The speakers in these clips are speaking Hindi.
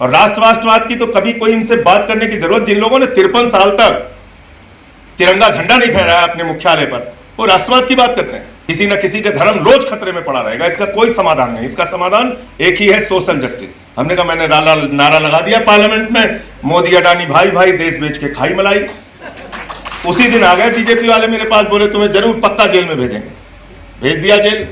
और राष्ट्रवाद की तो कभी कोई इनसे बात करने की जरूरत, जिन लोगों ने 53 साल तक तिरंगा झंडा नहीं फहराया अपने मुख्यालय पर, वो राष्ट्रवाद की बात करते हैं। किसी न किसी का धर्म रोज खतरे में पड़ा रहेगा, इसका कोई समाधान नहीं। इसका समाधान एक ही है, सोशल जस्टिस। हमने कहा, मैंने नारा लगा दिया पार्लियामेंट में, मोदी अडानी भाई भाई, देश बेच के खाई मलाई। उसी दिन आ गए बीजेपी वाले मेरे पास, बोले तुम्हें जरूर पक्का जेल में भेजेंगे। भेज दिया जेल,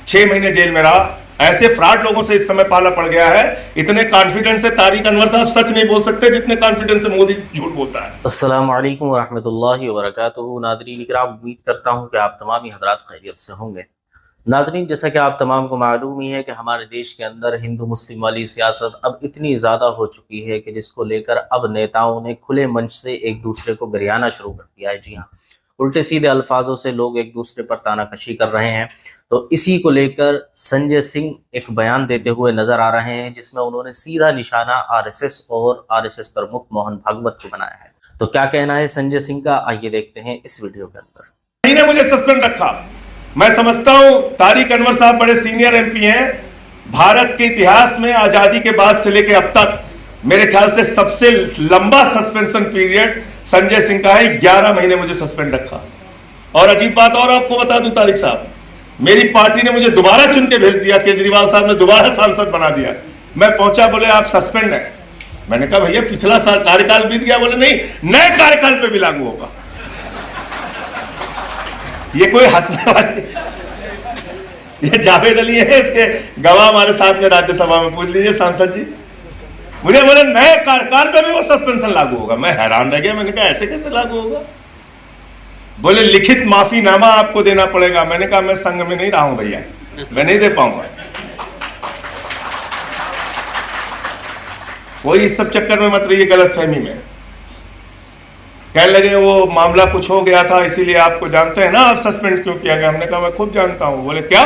6 महीने जेल में रहा। ऐसे फ्रॉड लोगों से इस समय पाला पड़ गया है। इतने कॉन्फिडेंस से तारिक अनवर साहब सच नहीं बोल सकते जितने कॉन्फिडेंस से मोदी झूठ बोलता है। अस्सलामु अलैकुम वरहमतुल्लाहि वबरकातुहू। नाज़रीन इकराम, उम्मीद करता हूँ कि आप तमाम ही हज़रात खैरियत से होंगे। नाज़रीन, जैसा कि आप तमाम को मालूम ही है कि हमारे देश के अंदर हिंदू मुस्लिम वाली सियासत अब इतनी ज़्यादा हो चुकी है कि जिसको लेकर अब नेताओं ने खुले मंच से एक दूसरे को गरियाना शुरू कर दिया है। जी हाँ, उल्टे सीधे अल्फाजों से लोग एक दूसरे पर तानाकशी कर रहे हैं। तो इसी को लेकर संजय सिंह एक बयान देते हुए नजर आ रहे हैं, जिसमें उन्होंने सीधा निशाना आरएसएस और आरएसएस प्रमुख मोहन भागवत को बनाया है। तो क्या कहना है संजय सिंह का, आइए देखते हैं इस वीडियो के अंदर। इन्होंने मुझे सस्पेंड रखा। मैं समझता हूं तारिक अनवर साहब बड़े सीनियर एमपी हैं। भारत के इतिहास में आजादी के बाद से लेकर अब तक मेरे ख्याल से सबसे लंबा सस्पेंशन पीरियड संजय सिंह का है। 11 महीने मुझे सस्पेंड रखा। और अजीब बात और आपको बता दूं तारिक साहब, मेरी पार्टी ने मुझे दोबारा चुन के भेज दिया। केजरीवाल साहब ने दोबारा सांसद बना दिया। मैं पहुंचा, बोले आप सस्पेंड है। मैंने कहा भैया पिछला साल कार्यकाल बीत गया। बोले नहीं, नए कार्यकाल पे भी लागू होगा। ये कोई हंसने वाली, ये जावेद अली है, इसके गवाह हमारे साथ में राज्यसभा में, पूछ लीजिए सांसद जी। मुझे बोले नए कार्यकाल पे भी वो सस्पेंशन लागू होगा। मैं हैरान रह गया। मैंने कहा ऐसे कैसे लागू होगा? बोले लिखित माफीनामा आपको देना पड़ेगा। मैंने कहा मैं संघ में नहीं रहा हूं भैया, मैं नहीं दे पाऊंगा। कोई इस सब चक्कर में मत रहिए, गलतफहमी में। कहने लगे वो मामला कुछ हो गया था इसीलिए आपको जानते हैं ना, आप सस्पेंड क्यों किया गया? हमने कहा मैं खुद जानता हूं। बोले क्या?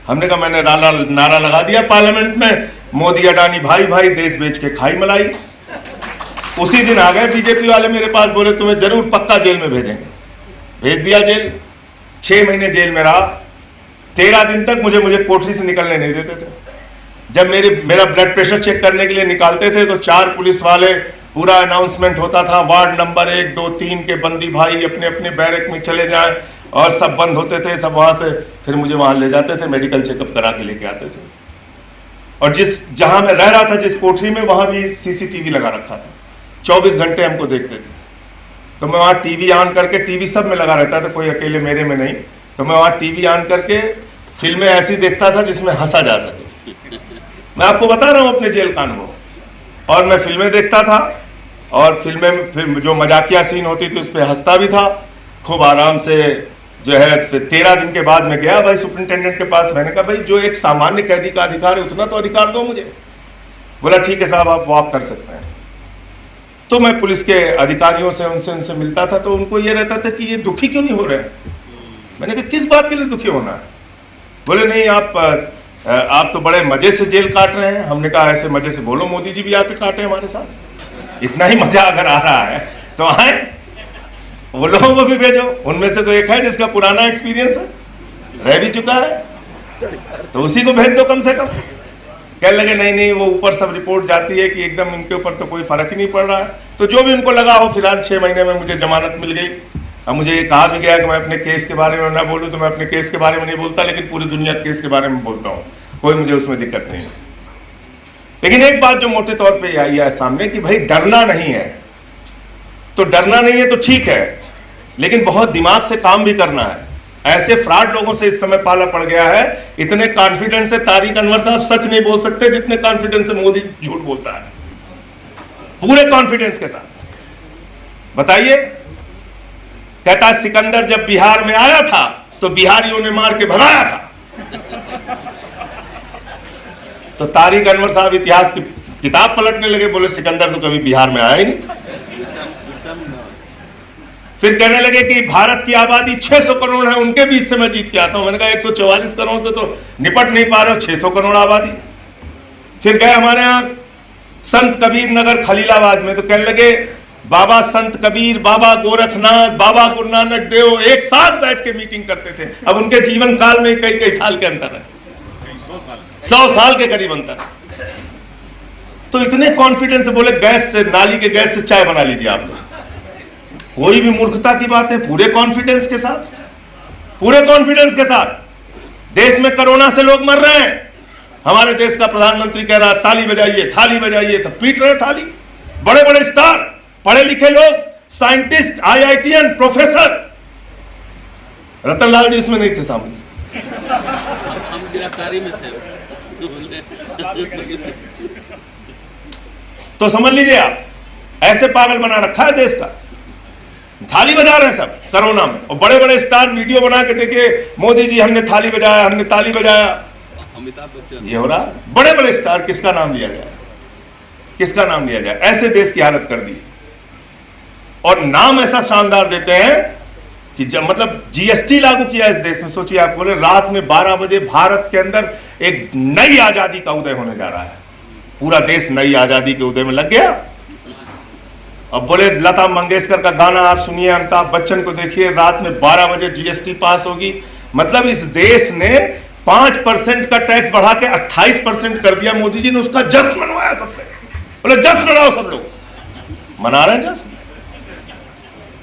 हमने कहा मैंने नारा लगा दिया पार्लियामेंट में, मोदी अडानी भाई भाई, देश बेच के खाई मलाई। उसी दिन आ गए बीजेपी वाले मेरे पास, बोले तुम्हें जरूर पक्का जेल में भेजेंगे। भेज दिया जेल, 6 महीने जेल में रहा। 13 दिन तक मुझे कोठरी से निकलने नहीं देते थे। जब मेरा ब्लड प्रेशर चेक करने के लिए निकालते थे तो 4 पुलिस वाले, पूरा अनाउंसमेंट होता था, वार्ड नंबर 1, 2, 3 के बंदी भाई अपने अपने बैरक में चले जाए, और सब बंद होते थे। सब वहां से फिर मुझे वहां ले जाते थे, मेडिकल चेकअप करा के लेके आते थे। और जहां मैं रह रहा था, जिस कोठरी में, वहां भी सीसीटीवी लगा रखा था। 24 घंटे हमको देखते थे। तो मैं वहाँ टीवी ऑन करके, टीवी सब में लगा रहता था, कोई अकेले मेरे में नहीं। तो मैं वहाँ टीवी ऑन करके फिल्में ऐसी देखता था जिसमें हंसा जा सके। मैं आपको बता रहा हूँ अपने जेल का अनुभव। और मैं फिल्में देखता था, और फिल्में फिर जो मजाकिया सीन होती थी उस पर हंसता भी था खूब आराम से, जो है। फिर 13 दिन के बाद मैं गया भाई सुपरिंटेंडेंट के पास। मैंने कहा भाई जो एक सामान्य कैदी का अधिकार है उतना तो अधिकार दो मुझे। बोला ठीक है साहब, आप वॉक कर सकते हैं। तो मैं पुलिस के अधिकारियों से उनसे मिलता था, तो उनको ये रहता था कि ये दुखी क्यों नहीं हो रहे हैं। मैंने कहा किस बात के लिए दुखी होना है? बोले नहीं, आप तो बड़े मजे से जेल काट रहे हैं। हमने कहा ऐसे मजे से बोलो, मोदी जी भी आके काटे हमारे साथ। इतना ही मजा अगर आ रहा है तो आए, वो लोगों को भी भेजो। उनमें से तो एक है जिसका पुराना एक्सपीरियंस है, रह भी चुका है, तो उसी को भेज दो कम से कम। कहने लगे नहीं नहीं, वो ऊपर सब रिपोर्ट जाती है कि एकदम इनके ऊपर तो कोई फर्क ही नहीं पड़ रहा है। तो जो भी उनको लगा हो, फिलहाल 6 महीने में मुझे जमानत मिल गई। अब मुझे ये कहा भी गया कि मैं अपने केस के बारे में ना बोलूं, तो मैं अपने केस के बारे में नहीं बोलता, लेकिन पूरी दुनिया के केस के बारे में बोलता हूँ। कोई मुझे उसमें दिक्कत नहीं है। लेकिन एक बात जो मोटे तौर पर आई है सामने, कि भाई डरना नहीं है। तो डरना नहीं है तो ठीक है, लेकिन बहुत दिमाग से काम भी करना है। ऐसे फ्रॉड लोगों से इस समय पाला पड़ गया है। इतने कॉन्फिडेंस से तारिक अनवर साहब सच नहीं बोल सकते जितने कॉन्फिडेंस से मोदी झूठ बोलता है, पूरे कॉन्फिडेंस के साथ। बताइए, कहता है सिकंदर जब बिहार में आया था तो बिहारियों ने मार के भगाया था। तो तारिक अनवर साहब इतिहास की किताब पलटने लगे, बोले सिकंदर तो कभी बिहार में आया ही नहीं था। फिर कहने लगे कि भारत की आबादी 600 करोड़ है, उनके बीच से मैं जीत के आता हूं। मैंने कहा 144 करोड़ से तो निपट नहीं पा रहे हो, 600 करोड़ आबादी। फिर गए हमारे यहाँ संत कबीर नगर खलीलाबाद में, तो कहने लगे बाबा संत कबीर, बाबा गोरखनाथ, बाबा गुरु नानक देव एक साथ बैठ के मीटिंग करते थे। अब उनके जीवन काल में कई साल के अंतर है, 100 साल के करीब अंतर। तो इतने कॉन्फिडेंस से बोले गैस से, नाली के गैस से चाय बना लीजिए आप लोग। कोई भी मूर्खता की बात है। पूरे कॉन्फिडेंस के साथ, पूरे कॉन्फिडेंस के साथ देश में कोरोना से लोग मर रहे हैं, हमारे देश का प्रधानमंत्री कह रहा है ताली बजाइए, थाली बजाइए, सब पीट रहे थाली। बड़े बड़े स्टार, पढ़े लिखे लोग, साइंटिस्ट, IITian, प्रोफेसर। रतनलाल जी इसमें नहीं थे सामने, हम गिरफ्तारी में थे। तो समझ लीजिए आप, ऐसे पागल बना रखा है देश का। थाली बजा रहे हैं सब कोरोना में, और बड़े बड़े स्टार वीडियो बना के देखिए, मोदी जी हमने थाली बजाया, हमने ताली बजाया। अमिताभ बच्चन, ये हो रहा है। बड़े बड़े स्टार, किसका नाम लिया जाए, किसका नाम लिया जाए? ऐसे देश की हालत कर दी। और नाम ऐसा शानदार देते हैं कि जब मतलब GST लागू किया इस देश में। सोचिए आप, बोले रात में 12 बजे भारत के अंदर एक नई आजादी का उदय होने जा रहा है। पूरा देश नई आजादी के उदय में लग गया। अब बोले लता मंगेशकर का गाना आप सुनिए, अमिताभ बच्चन को देखिए, रात में 12 बजे GST पास होगी। मतलब इस देश ने 5% का टैक्स बढ़ा के 28% कर दिया। मोदी जी ने उसका जश्न मनवाया सबसे। बोले जश्न मनाओ, सब लोग मना रहे हैं, जश्न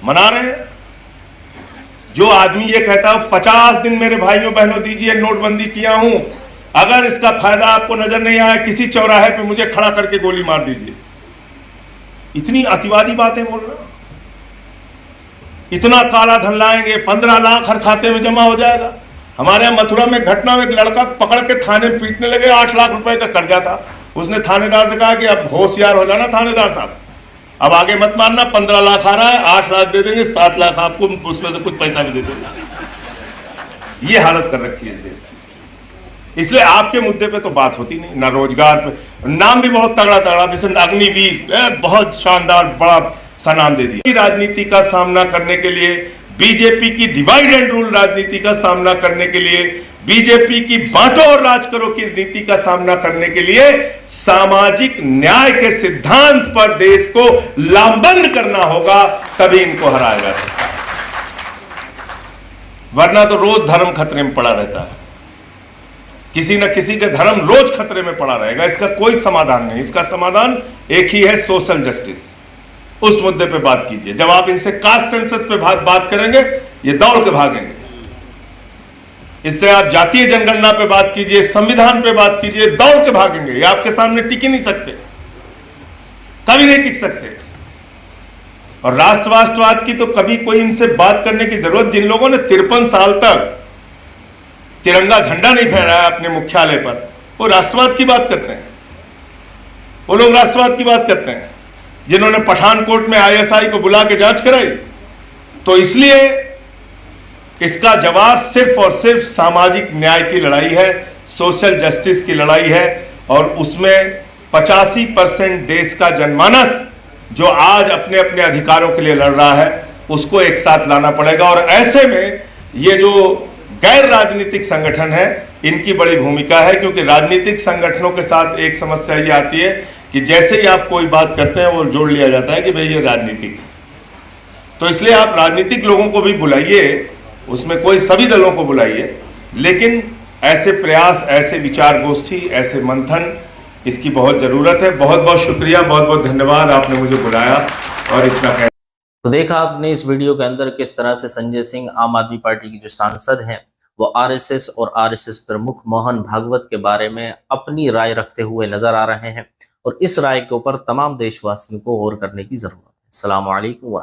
मना रहे हैं। जो आदमी ये कहता है 50 दिन मेरे भाइयों बहनों दीजिए, नोटबंदी किया हूं, अगर इसका फायदा आपको नजर नहीं आया, किसी चौराहे पे मुझे खड़ा करके गोली मार दीजिए। इतनी अतिवादी बातें बोल रहे हो। इतना काला धन लाएंगे, 15 लाख हर खाते में जमा हो जाएगा। हमारे यहाँ मथुरा में घटना में एक लड़का पकड़ के थाने में पीटने लगे, 8 लाख रुपए का कर्जा था। उसने थानेदार से कहा कि अब होशियार हो जाना थानेदार साहब, अब आगे मत मारना, 15 लाख आ रहा है, 8 लाख दे देंगे, 7 लाख आपको, उसमें से कुछ पैसा भी दे देंगे। ये हालत कर रखी है इस देश की। इसलिए आपके मुद्दे पे तो बात होती नहीं, ना रोजगार पे। नाम भी बहुत तगड़ा तगड़ा, जैसे अग्निवीर, बहुत शानदार बड़ा सा नाम दे दिया। राजनीति का सामना करने के लिए, बीजेपी की डिवाइड एंड रूल राजनीति का सामना करने के लिए, बीजेपी की बांटो और राज करो की नीति का सामना करने के लिए सामाजिक न्याय के सिद्धांत पर देश को लामबंद करना होगा, तभी इनको हराया जा सकता है। वरना तो रोज धर्म खतरे में पड़ा रहता है, किसी न किसी के धर्म रोज खतरे में पड़ा रहेगा। इसका कोई समाधान नहीं। इसका समाधान एक ही है, सोशल जस्टिस। उस मुद्दे पे बात कीजिए। जब आप इनसे कास्ट सेंसस पे बात करेंगे, ये दौड़ के भागेंगे। इससे आप जातीय जनगणना पे बात कीजिए, संविधान पे बात कीजिए, दौड़ के भागेंगे। ये आपके सामने टिक ही नहीं सकते, कभी नहीं टिक सकते। और राष्ट्रवाद की तो कभी कोई इनसे बात करने की जरूरत, जिन लोगों ने 53 साल तक तिरंगा झंडा नहीं फहराया अपने मुख्यालय पर, वो राष्ट्रवाद की बात करते हैं। वो लोग राष्ट्रवाद की बात करते हैं जिन्होंने पठानकोट में ISI को बुला के जांच कराई। तो इसलिए इसका जवाब सिर्फ और सिर्फ सामाजिक न्याय की लड़ाई है, सोशल जस्टिस की लड़ाई है। और उसमें 85% देश का जनमानस जो आज अपने अपने अधिकारों के लिए लड़ रहा है, उसको एक साथ लाना पड़ेगा। और ऐसे में ये जो गैर राजनीतिक संगठन है, इनकी बड़ी भूमिका है, क्योंकि राजनीतिक संगठनों के साथ एक समस्या ये आती है कि जैसे ही आप कोई बात करते हैं वो जोड़ लिया जाता है कि भाई ये राजनीतिक है। तो इसलिए आप राजनीतिक लोगों को भी बुलाइए, उसमें कोई सभी दलों को बुलाइए, लेकिन ऐसे प्रयास, ऐसे विचार गोष्ठी, ऐसे मंथन, इसकी बहुत जरूरत है। बहुत बहुत शुक्रिया, बहुत बहुत धन्यवाद, आपने मुझे बुलाया और इतना कह। तो देखा आपने इस वीडियो के अंदर किस तरह से संजय सिंह, आम आदमी पार्टी की जो सांसद हैं, वो RSS और RSS प्रमुख मोहन भागवत के बारे में अपनी राय रखते हुए नजर आ रहे हैं। और इस राय के ऊपर तमाम देशवासियों को गौर करने की जरूरत है। अस्सलाम वालेकुम।